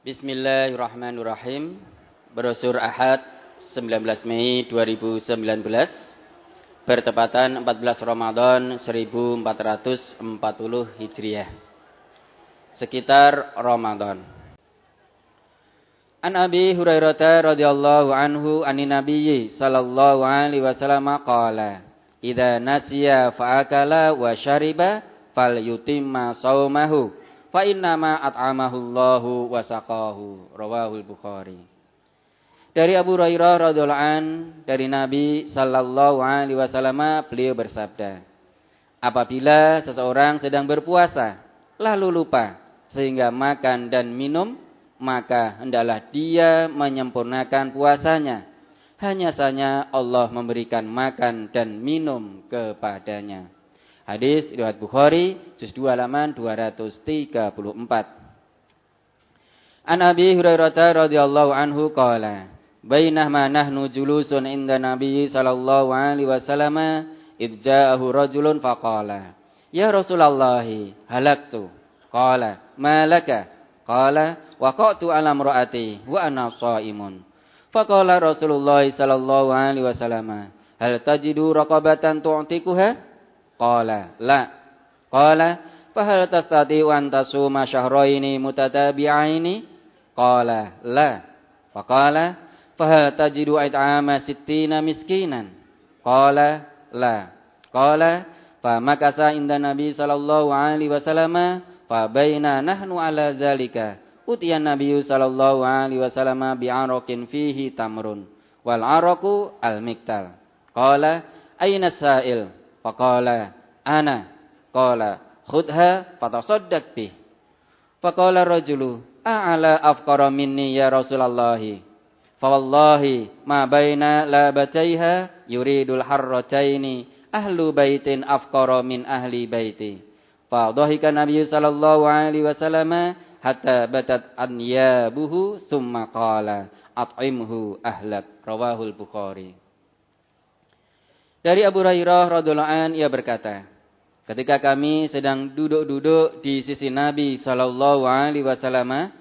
Bismillahirrahmanirrahim. Brosur Ahad 19 Mei 2019 bertepatan 14 Ramadan 1440 Hijriah. Sekitar Ramadan. An Abi Hurairah radhiyallahu anhu anin Nabiyyi sallallahu alaihi wasallam qala, "Idza nasiya fa'akala wa syariba falyutimma shaumahu fa innama at'amahullahu wa saqahu." Rawahul Bukhari. Dari Abu Hurairah radhiyallahu an dari Nabi sallallahu alaihi wasallam beliau bersabda, apabila seseorang sedang berpuasa lalu lupa sehingga makan dan minum, maka hendaklah dia menyempurnakan puasanya. Hanya saja Allah memberikan makan dan minum kepadanya. Hadis riwayat Bukhari, juz 2 halaman 234. An Abi Hurairah radhiyallahu anhu qala, "Bainama nahnu julusun inda Nabi sallallahu alaihi wasallam, idh ja'ahu rajulun faqala, 'Ya Rasulullah, halaktu.' Qala, 'Ma laka?' Qala, 'Waqa'tu 'ala imra'ati wa ana sha'imun.' Faqala Rasulullah sallallahu alaihi wasallam, 'Hal tajidu raqabatan tu'tikuha?' Qala, 'La.' Qala, 'Fahal tastati'u an tasuma syahraini mutatabi'aini?' Qala, 'La.' Faqala, 'Fahal tajidu it'ama sittina miskinan?' Qala, 'La.' Qala, famakasa inda Nabi sallallahu alaihi wasallam, fa baina nahnu ala dzalika utiyan Nabi sallallahu alaihi wasallam bi'araqin fihi tamrun wal araqu al miktal. Qala, ayna sa'il? Faqala, ana. Qala, khudha fatasaddaq bih. Faqala rajulu, a'ala afqara minni ya Rasulullah. Fa wallahi ma baina labataiha yuridul harrataini ahlu baitin afqara min ahli baiti. Fa dhahika Nabi sallallahu alaihi wasallam hatta batat anyabuhu summa qala, at'imhu ahlak. Rawahul Bukhari. Dari Abu Hurairah radhiyallahu an, ia berkata, ketika kami sedang duduk-duduk di sisi Nabi sallallahu alaihi wasallam,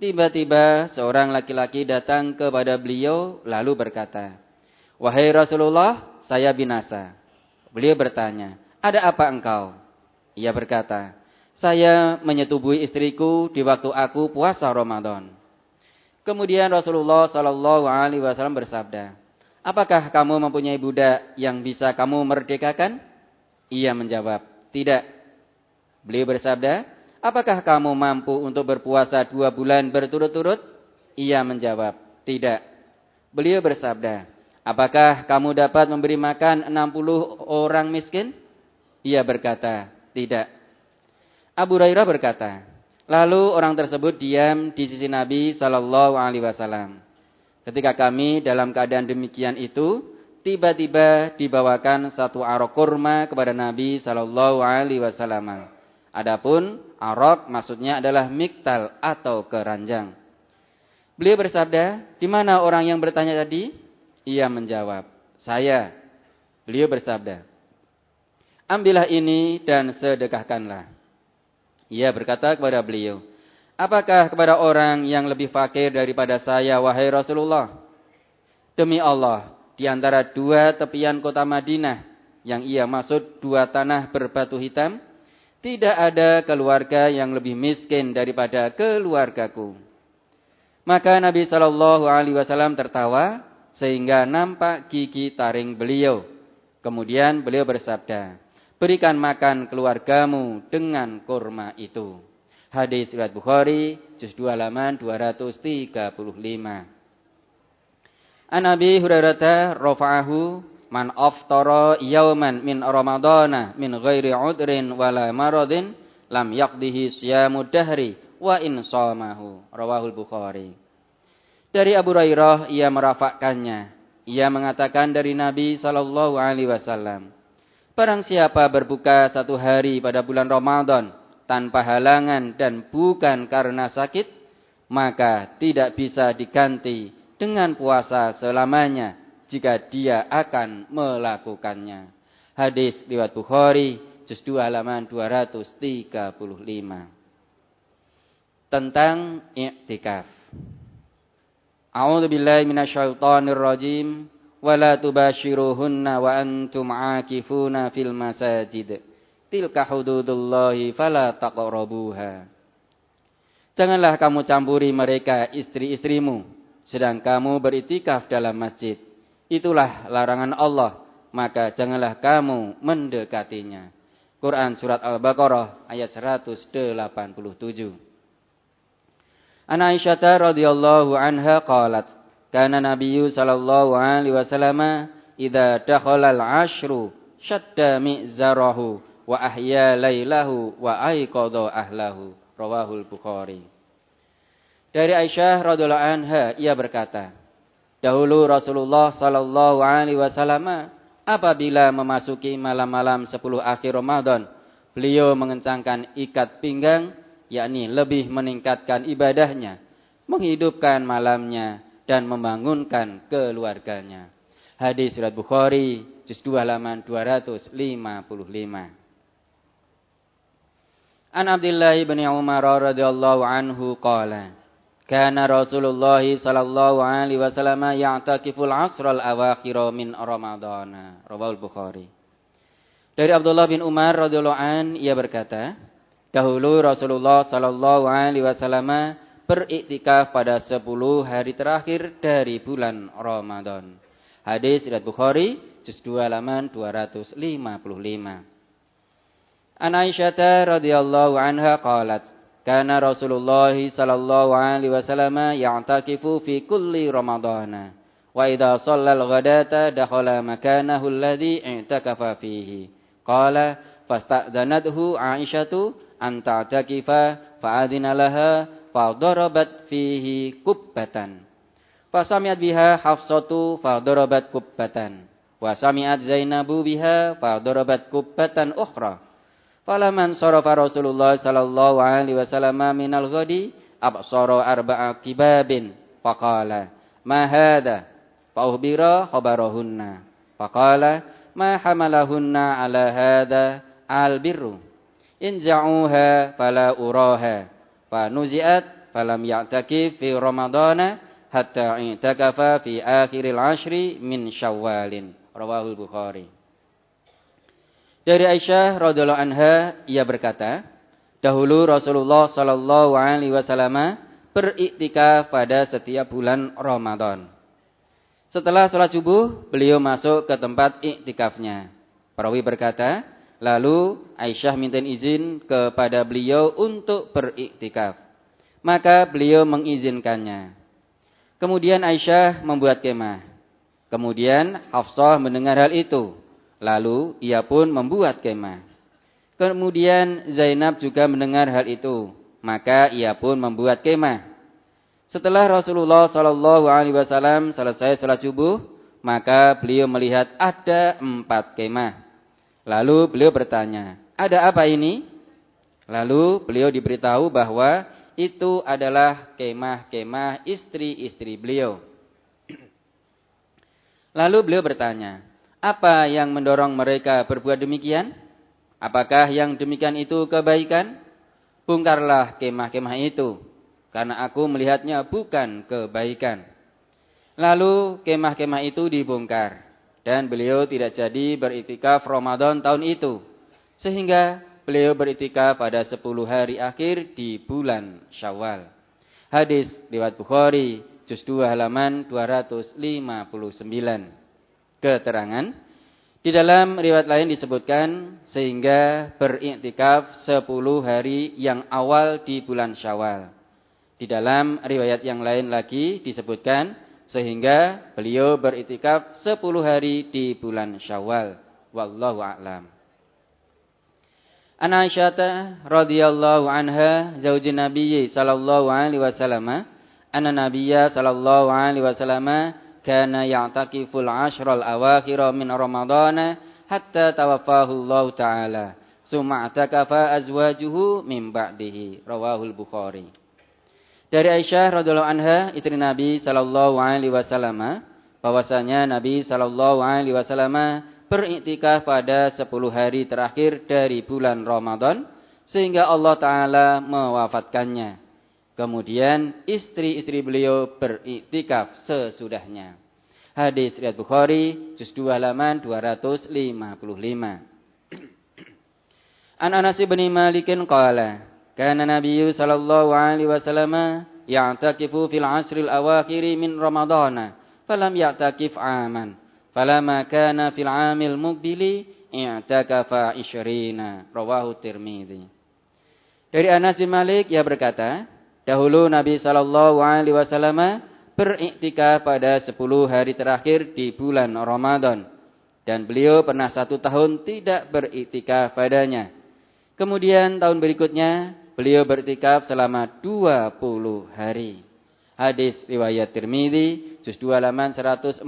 tiba-tiba seorang laki-laki datang kepada beliau lalu berkata, "Wahai Rasulullah, saya binasa." Beliau bertanya, "Ada apa engkau?" Ia berkata, "Saya menyetubuhi istriku di waktu aku puasa Ramadan." Kemudian Rasulullah sallallahu alaihi wasallam bersabda, "Apakah kamu mempunyai budak yang bisa kamu merdekakan?" Ia menjawab, "Tidak." Beliau bersabda, "Apakah kamu mampu untuk berpuasa 2 bulan berturut-turut?" Ia menjawab, "Tidak." Beliau bersabda, "Apakah kamu dapat memberi makan 60 orang miskin?" Ia berkata, "Tidak." Abu Hurairah berkata, lalu orang tersebut diam di sisi Nabi sallallahu alaihi wasallam. Ketika kami dalam keadaan demikian itu, tiba-tiba dibawakan satu arok kurma kepada Nabi sallallahu alaihi wasallam. Adapun arok maksudnya adalah miktal atau keranjang. Beliau bersabda, "Di mana orang yang bertanya tadi?" Ia menjawab, "Saya." Beliau bersabda, "Ambillah ini dan sedekahkanlah." Ia berkata kepada beliau, "Apakah kepada orang yang lebih fakir daripada saya, wahai Rasulullah?" Demi Allah, di antara 2 tepian kota Madinah, yang ia maksud 2 tanah berbatu hitam, tidak ada keluarga yang lebih miskin daripada keluargaku. Maka Nabi sallallahu alaihi wasallam tertawa sehingga nampak gigi taring beliau. Kemudian beliau bersabda, "Berikan makan keluargamu dengan kurma itu." Hadis riwayat Bukhari, juz 2 halaman 235. An Abi Hurairah rafa'ahu, "Man aftara yauman min Ramadana min ghairi udrin wala maradin lam yaqdihi siyamud dahri wa in shamahu." Rawahul Bukhari. Dari Abu Hurairah ia merafakkannya. Ia mengatakan dari Nabi sallallahu alaihi wasallam, barang siapa berbuka 1 hari pada bulan Ramadan tanpa halangan dan bukan karena sakit, maka tidak bisa diganti dengan puasa selamanya jika dia akan melakukannya. Hadis riwayat Bukhari, juz 2 halaman 235. tentang i'tikaf. A'udzu billahi minasyaitonir rajim. Wala tubashiruhunna wa antum 'akifuna fil masajid. Tilka hududullahi fala taqrabuha. Janganlah kamu campuri mereka istri-istrimu sedang kamu beriktikaf dalam masjid. Itulah larangan Allah, maka janganlah kamu mendekatinya. Quran surat Al-Baqarah ayat 187. An Aisyah radhiyallahu anha qalat, kana Nabiyyu sallallahu alaihi wasallam idza dakhala al-'ashru shadda mi'zarahu wa ahya lailahu wa aiqadha ahlahu. Rawahul Bukhari. Dari Aisyah radhiyallahu anha ia berkata, dahulu Rasulullah sallallahu alaihi wasallam apabila memasuki malam-malam 10 akhir Ramadan, beliau mengencangkan ikat pinggang, yakni lebih meningkatkan ibadahnya, menghidupkan malamnya dan membangunkan keluarganya. Hadis riwayat Bukhari, juz 2 halaman 255. An Abdullah bin Umar radhiyallahu anhu qala, kana Rasulullah sallallahu alaihi wasallam ya'takiful 'ashral awakhir min Ramadan. Rawahul Bukhari. Dari Abdullah bin Umar radhiyallahu an ia berkata, dahulu Rasulullah sallallahu alaihi wasallam beriktikaf pada 10 hari terakhir dari bulan Ramadan. Hadis riwayat Bukhari, juz 2 halaman 255. An Aisyah radhiyallahu anha qalat, kana Rasulullah sallallahu alaihi wasallam ya'takifu fi kulli Ramadan. Wa idza shallal ghadata dakhala makanahu alladhi i'takafa fihi. Qala fasta'dhanathu Aisyatu an ta'takifa fa'adina laha fadarabat fihi kubbatan. Fasami'at biha Hafsatu fadarabat kubbatan. Wa sami'at Zainabu biha fadarabat kubbatan ukhra. Falaman sarafa Rasulullah sallallahu alaihi wasallam minal ghadi absara arba'a kibabin faqala ma hadha fa uhbira khabarahunna faqala ma hamalahunna ala hadha albirru in ja'uha fala uraha fa nuzi'at falam ya'takif fi ramadana hatta i'takafa fi akhiril 'ashri min Syawalin. Rawahul Bukhari. Dari Aisyah radhiyallahu anha ia berkata, dahulu Rasulullah sallallahu alaihi wasallam beriktikaf pada setiap bulan Ramadan. Setelah salat subuh, beliau masuk ke tempat iktikafnya. Perawi berkata, lalu Aisyah minta izin kepada beliau untuk beriktikaf. Maka beliau mengizinkannya. Kemudian Aisyah membuat kemah. Kemudian Hafsah mendengar hal itu. Lalu ia pun membuat kemah. Kemudian Zainab juga mendengar hal itu, maka ia pun membuat kemah. Setelah Rasulullah sallallahu alaihi wasallam selesai salat subuh, maka beliau melihat ada 4 kemah. Lalu beliau bertanya, "Ada apa ini?" Lalu beliau diberitahu bahwa itu adalah kemah-kemah istri-istri beliau. Lalu beliau bertanya, apa yang mendorong mereka berbuat demikian? Apakah yang demikian itu kebaikan? Bongkarlah kemah-kemah itu, karena aku melihatnya bukan kebaikan. Lalu kemah-kemah itu dibongkar, dan beliau tidak jadi beriktikaf Ramadan tahun itu, sehingga beliau beriktikaf pada 10 hari akhir di bulan Syawal. Hadis riwayat Bukhari, juz 2 halaman 259. Keterangan, di dalam riwayat lain disebutkan sehingga beriktikaf 10 hari yang awal di bulan Syawal. Di dalam riwayat yang lain lagi disebutkan sehingga beliau beriktikaf 10 hari di bulan Syawal. Wallahu a'lam. An Aisyah radhiyallahu anha zaujin Nabi sallallahu alaihi wasallam, anna Nabiyya sallallahu alaihi wasallam kana ya'takiful 'ashral awakhir min Ramadhan hatta tawaffahu Allah taala. Summa atakafa azwajuhu min ba'dihi. Rawahul Bukhari. Dari Aisyah radhiyallahu anha, istri Nabi sallallahu alaihi wasallam, bahwasanya Nabi sallallahu alaihi wasallam beriktikaf pada 10 hari terakhir dari bulan Ramadan sehingga Allah taala mewafatkannya. Kemudian istri-istri beliau beriktikaf sesudahnya. Hadis riwayat Bukhari, juz 2 halaman 255. An Anas bin Malik qala, kana Nabiyyu sallallahu alaihi wasallam ya'takifu fil asril awakhir min Ramadhan, falam ya'takif 'aman. Falamma kana fil 'amil muqbili i'takafa 20. Rawahu Tirmidzi. Dari Anas bin Malik ia berkata, dahulu Nabi sallallahu alaihi wasallam beriktikaf pada 10 hari terakhir di bulan Ramadan, dan beliau pernah 1 tahun tidak beriktikaf padanya. Kemudian tahun berikutnya beliau beriktikaf selama 20 hari. Hadis riwayat Tirmidzi, juz 2 halaman 148,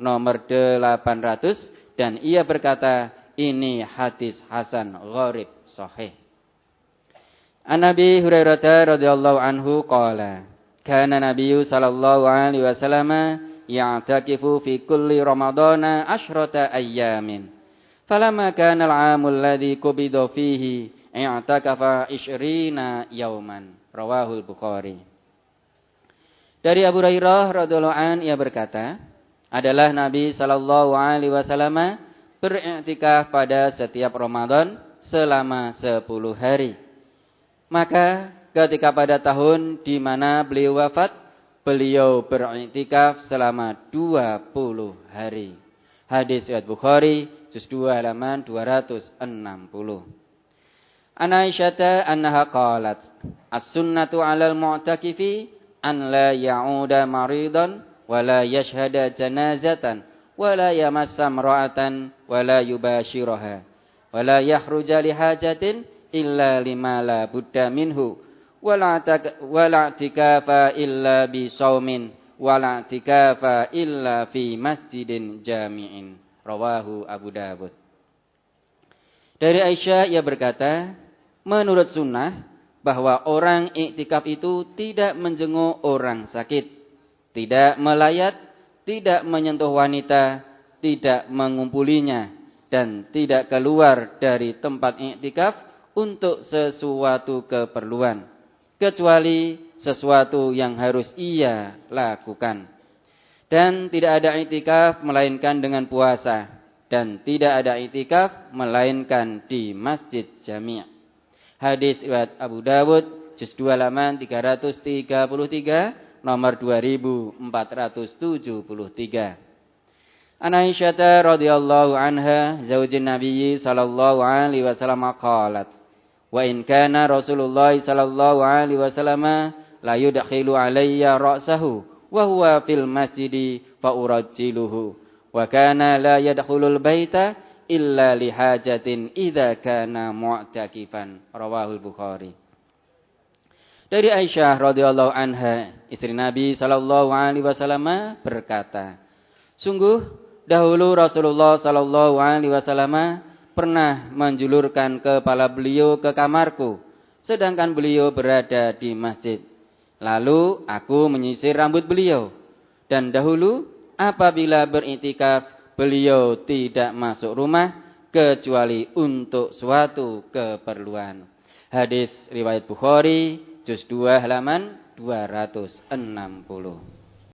nomor 800, dan ia berkata, ini hadis hasan gharib sahih. An Abi Hurairah radhiyallahu anhu qala, kana Nabiyyu sallallahu alaihi wasallam ya'takifu fi kulli ramadana 10 ayyamin. Falamma kana al-'amul ladzi qubida fihi i'takafa 20 yauman. Rawahul Bukhari. Dari Abu Hurairah radhiyallahu an ia berkata, adalah Nabi sallallahu alaihi wasallam beriktikaf pada setiap Ramadan selama 10 hari. Maka ketika pada tahun di mana beliau wafat, beliau beriktikaf selama 20 hari. Hadis riwayat Bukhari, juz 2 halaman 260. An Aisyah annaha qalat, as-sunnatu 'alal mu'takifi an la ya'uda maridan wa la yashhada janazatan wa la yamassa imra'atan wa la yubashiraha wa la yahruja li hajatin illa lima la budda minhu wala i'tikafa illa bi shaumin wala i'tikafa illa fi masjidin jami'in. Rawahu Abu Dawud. Dari Aisyah ia berkata, menurut sunnah bahwa orang iktikaf itu tidak menjenguk orang sakit, tidak melayat, tidak menyentuh wanita, tidak mengumpulinya, dan tidak keluar dari tempat iktikaf untuk sesuatu keperluan, kecuali sesuatu yang harus ia lakukan. Dan tidak ada iktikaf melainkan dengan puasa, dan tidak ada iktikaf melainkan di masjid jami'. Hadis riwayat Abu Dawud, juz 2 halaman 333, nomor 2473. An Aisyah radhiyallahu anha zaujin Nabi sallallahu alaihi wasallam qalat, wa in kana Rasulullah sallallahu alaihi wasallam la yudkhilu alayya ra'sahu wa huwa fil masjidi fa urajjiluhu wa kana la yadkhulul baita illa li hajatin idza kana mu'takifan. Rawahul Bukhari. Dari Aisyah radhiyallahu anha, istri Nabi sallallahu alaihi wasallam berkata, sungguh dahulu Rasulullah sallallahu alaihi wasallam pernah menjulurkan kepala beliau ke kamarku, sedangkan beliau berada di masjid. Lalu aku menyisir rambut beliau. Dan dahulu apabila beriktikaf, beliau tidak masuk rumah kecuali untuk suatu keperluan. Hadis riwayat Bukhari, juz 2 halaman 260.